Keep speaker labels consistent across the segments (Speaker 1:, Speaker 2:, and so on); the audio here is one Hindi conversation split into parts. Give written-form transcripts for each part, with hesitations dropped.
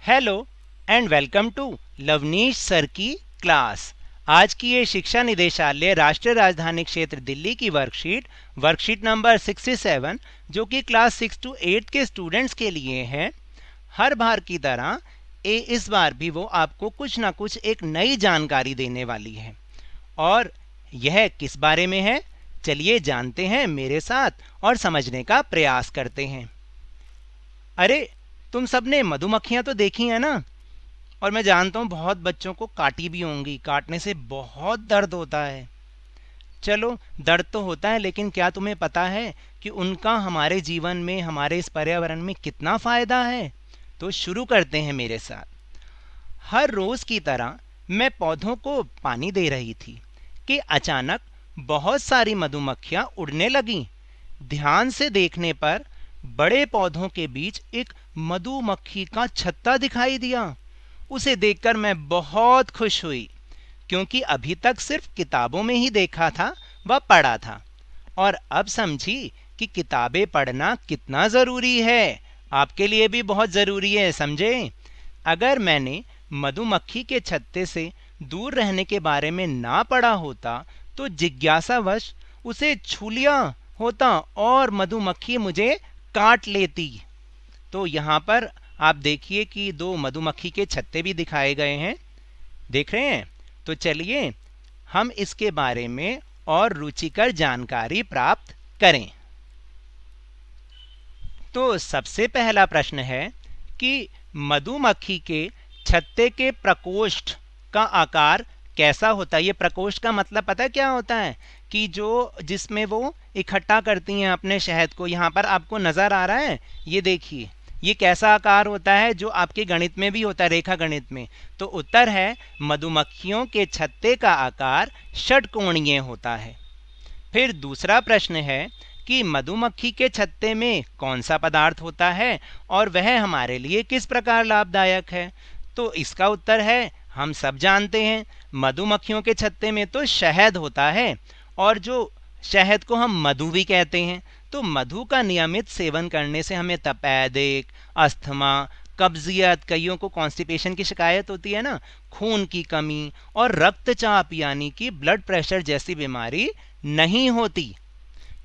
Speaker 1: Hello and welcome to Lavneesh sir की क्लास। आज की ये शिक्षा निदेशालय राष्ट्रीय राजधानी क्षेत्र दिल्ली की वर्कशीट नंबर 67 जो कि क्लास 6 to 8 के स्टूडेंट्स के लिए है। हर बार की तरह इस बार भी वो आपको कुछ ना कुछ एक नई जानकारी देने वाली है। और यह किस बारे में है, चलिए जानते हैं मेरे साथ और समझने का प्रयास करते हैं। अरे, तुम सबने मधुमक्खियां तो देखी है ना, और मैं जानता हूँ बहुत बच्चों को काटी भी होंगी। काटने से बहुत दर्द होता है। चलो, दर्द तो होता है, लेकिन क्या तुम्हें पता है कि उनका हमारे जीवन में, हमारे इस पर्यावरण में कितना फायदा है? तो शुरू करते हैं मेरे साथ। हर रोज की तरह मैं पौधों को पानी दे रही थी कि अचानक बहुत सारी मधुमक्खियां उड़ने लगीं। ध्यान से देखने पर बड़े पौधों के बीच एक मधुमक्खी का छत्ता दिखाई दिया। उसे देखकर मैं बहुत खुश हुई, क्योंकि अभी तक सिर्फ किताबों में ही देखा था व पढ़ा था। और अब समझी कि किताबें पढ़ना कितना जरूरी है। आपके लिए भी बहुत जरूरी है, समझे? अगर मैंने मधुमक्खी के छत्ते से दूर रहने के बारे में ना पढ़ा होता तो जिज्ञासावश उसे छू लिया होता और मधुमक्खी मुझे काट लेती। तो यहाँ पर आप देखिए कि दो मधुमक्खी के छत्ते भी दिखाए गए हैं, देख रहे हैं? तो चलिए हम इसके बारे में और रुचिकर जानकारी प्राप्त करें। तो सबसे पहला प्रश्न है कि मधुमक्खी के छत्ते के प्रकोष्ठ का आकार कैसा होता है? ये प्रकोष्ठ का मतलब पता है क्या होता है? कि जो जिसमें वो इकट्ठा करती हैं अपने शहद को। यहाँ पर आपको नजर आ रहा है, ये देखिए, ये कैसा आकार होता है जो आपके गणित में भी होता है, रेखा गणित में। तो उत्तर है मधुमक्खियों के छत्ते का आकार षटकोणीय होता है। फिर दूसरा प्रश्न है कि मधुमक्खी के छत्ते में कौन सा पदार्थ होता है और वह हमारे लिए किस प्रकार लाभदायक है? तो इसका उत्तर है, हम सब जानते हैं, मधुमक्खियों के छत्ते में तो शहद होता है, और जो शहद को हम मधु भी कहते हैं। तो मधु का नियमित सेवन करने से हमें तपेदिक, अस्थमा, कब्जियत, कईयों को कॉन्स्टिपेशन की शिकायत होती है ना, खून की कमी और रक्तचाप यानी कि ब्लड प्रेशर जैसी बीमारी नहीं होती।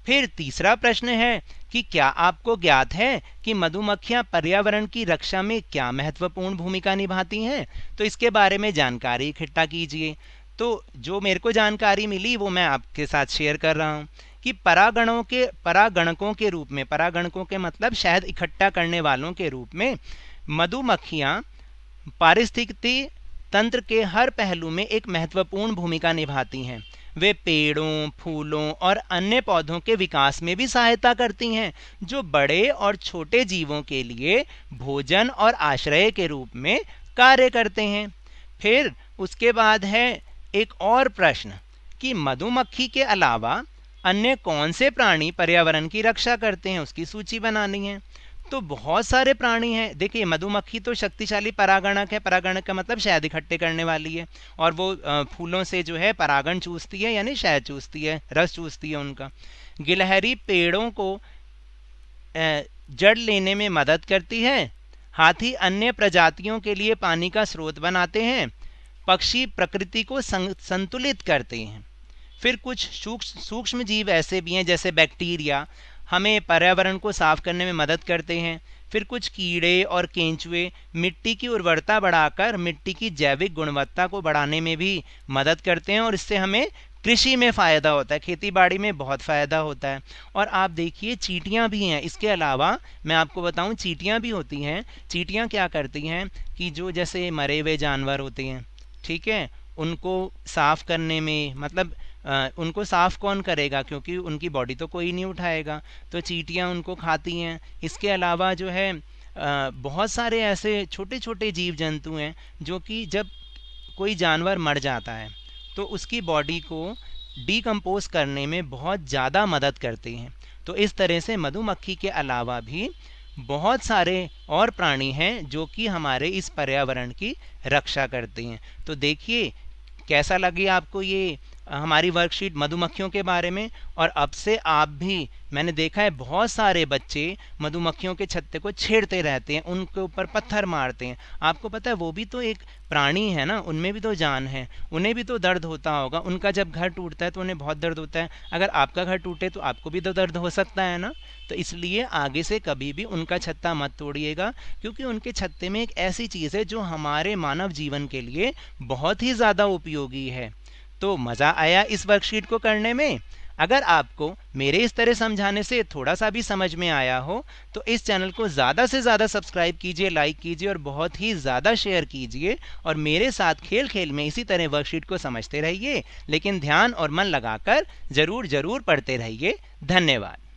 Speaker 1: फिर तीसरा प्रश्न है कि क्या आपको ज्ञात है कि मधुमक्खियां पर्यावरण की रक्षा में क्या महत्वपूर्ण भूमिका निभाती हैं? तो इसके बारे में जानकारी इकट्ठा कीजिए। तो जो मेरे को जानकारी मिली वो मैं आपके साथ शेयर कर रहा हूँ कि परागणकों के रूप में, परागणकों के मतलब शहद इकट्ठा करने वालों के रूप में, मधुमक्खियां पारिस्थितिकी तंत्र के हर पहलू में एक महत्वपूर्ण भूमिका निभाती हैं। वे पेड़ों, फूलों और अन्य पौधों के विकास में भी सहायता करती हैं, जो बड़े और छोटे जीवों के लिए भोजन और आश्रय के रूप में कार्य करते हैं। फिर उसके बाद है एक और प्रश्न कि मधुमक्खी के अलावा अन्य कौन से प्राणी पर्यावरण की रक्षा करते हैं, उसकी सूची बनानी है। तो बहुत सारे प्राणी हैं। देखिए, मधुमक्खी तो शक्तिशाली परागणक है। परागणक का मतलब शहद इकट्ठे करने वाली है, और वो फूलों से जो है परागण चूसती है, यानी शहद चूसती है, रस चूसती है उनका। गिलहरी पेड़ों को जड़ लेने में मदद करती है। हाथी अन्य प्रजातियों के लिए पानी का स्रोत बनाते हैं। पक्षी प्रकृति को संतुलित करते हैं। फिर कुछ सूक्ष्म जीव ऐसे भी हैं जैसे बैक्टीरिया, हमें पर्यावरण को साफ करने में मदद करते हैं। फिर कुछ कीड़े और केंचुए मिट्टी की उर्वरता बढ़ाकर मिट्टी की जैविक गुणवत्ता को बढ़ाने में भी मदद करते हैं, और इससे हमें कृषि में फ़ायदा होता है, खेती बाड़ी में बहुत फ़ायदा होता है। और आप देखिए, चींटियां भी हैं। इसके अलावा मैं आपको बताऊं, चींटियां भी होती हैं। चींटियां क्या करती हैं कि जो जैसे मरे हुए जानवर होते हैं, ठीक है, उनको साफ करने में, मतलब उनको साफ कौन करेगा, क्योंकि उनकी बॉडी तो कोई नहीं उठाएगा, तो चींटियां उनको खाती हैं। इसके अलावा जो है बहुत सारे ऐसे छोटे छोटे जीव जंतु हैं जो कि जब कोई जानवर मर जाता है तो उसकी बॉडी को डीकम्पोज करने में बहुत ज़्यादा मदद करती हैं। तो इस तरह से मधुमक्खी के अलावा भी बहुत सारे और प्राणी हैं जो कि हमारे इस पर्यावरण की रक्षा करते हैं। तो देखिए, कैसा लगे आपको ये हमारी वर्कशीट मधुमक्खियों के बारे में। और अब से आप भी, मैंने देखा है बहुत सारे बच्चे मधुमक्खियों के छत्ते को छेड़ते रहते हैं, उनके ऊपर पत्थर मारते हैं। आपको पता है वो भी तो एक प्राणी है ना, उनमें भी तो जान है, उन्हें भी तो दर्द होता होगा। उनका जब घर टूटता है तो उन्हें बहुत दर्द होता है। अगर आपका घर टूटे तो आपको भी तो दर्द हो सकता है ना। तो इसलिए आगे से कभी भी उनका छत्ता मत तोड़िएगा, क्योंकि उनके छत्ते में एक ऐसी चीज़ है जो हमारे मानव जीवन के लिए बहुत ही ज़्यादा उपयोगी है। तो मज़ा आया इस वर्कशीट को करने में। अगर आपको मेरे इस तरह समझाने से थोड़ा सा भी समझ में आया हो तो इस चैनल को ज़्यादा से ज़्यादा सब्सक्राइब कीजिए, लाइक कीजिए और बहुत ही ज़्यादा शेयर कीजिए। और मेरे साथ खेल खेल में इसी तरह वर्कशीट को समझते रहिए, लेकिन ध्यान और मन लगाकर ज़रूर ज़रूर पढ़ते रहिए। धन्यवाद।